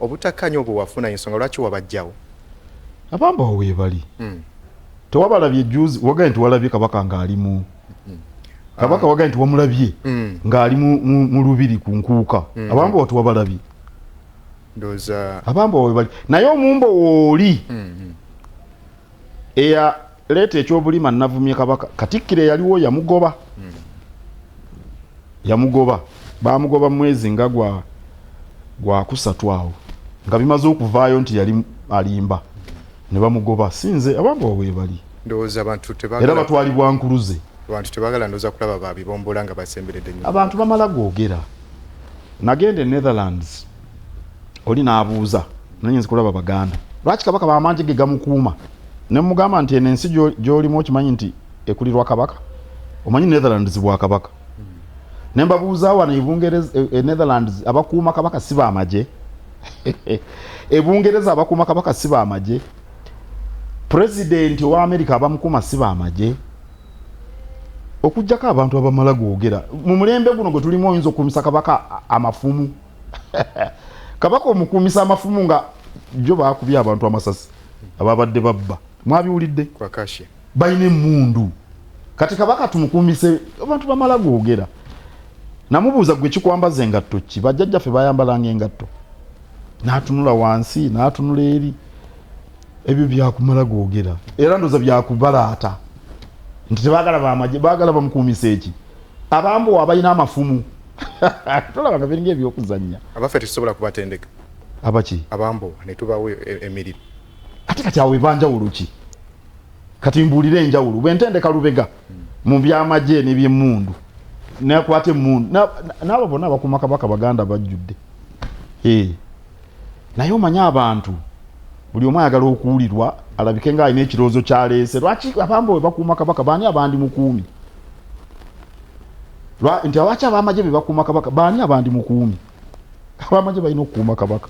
obutakkaanya obwo wafuna ensonga lwaki wabajjawo abambawo weebali tewabalabye juzi wagaye nti walabye kabaka ng'ali mu kabaka wagaye nti wamulabye ng'ali mu lubiri ku nkuuka abambawo tewabalabye abambawo weebali naye omumbo wooli eya leeta ekyobulima navumye kabaka katikkiro yaliwo yamugoba bamugoba mwezi nga gwa kusatu awo nga bimaze okuvaayo nti yali alimba ne bamugoba sinze abambawo weebali era batwalibwa nkuluze abantu tebagala ndoza kulaba babibombola nga basemberedde nnyo abantu bamala googera nagenda e Netherlands oli n'abuuza nanyinza kulaba baganda lwaki kabaka bamanji ge gamukuuma ne mugamba nti eno ensi gy'olimu okimanyi nti ekulirwa kabaka omanyi Netherlands bwa kabaka ne mbabuuza wano e Netherlands abakuuma kabaka si baamaje e Bungereza abakuuma kabaka si baamaje president wa America abamukuuma si baamaje okujjako abantu abamala googera mu mulembe guno gwe tulimu oyinza okukumisa kabaka amafumu kabaka omukuumisa amafumu nga jo baakubye abantu amasasi ababadde babba mwabiwulidde kwakashe bayina emmundu kati kabaka tumukuumise abantu bamala googera namubuuza gwe kikwambaza engatto ki bajjajjaffe bayambalanga engatto n'atunula wansi n'atunula eri ebyo byakumala googera era ndoza byakubalaata nti tebagala bamaje bagala bamukuumisa eki abambo abayina amafumu tolaba nga biringa ebyokuzannya abaffe tusobola kubatendeka abaki abambo ne tubawe emirimu ate kati awo ebanjawulo ki kati mbuulire enjawulo bwentendeka lubega mu byamaje n'ebyemmundu nakwate emmundu n'abo bonna abakuuma kabaka baganda bajjudde naye omanya abantu buli omu ayagala okuwulirwa alabike nga alina ekirowoozo kyaleese lwaki abambo we bakuuma kabaka baani abandi mukuumi nti lwaki abamaje be bakuuma kabaka baani abandi mukuumi abamaje balina okukuuma kabaka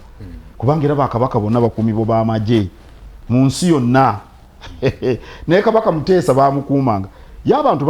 kubanga era bakabaka bonna bakuumi bo bamaje mu nsi yonna naye kabaka Muteesa bamukuumanga y'abantu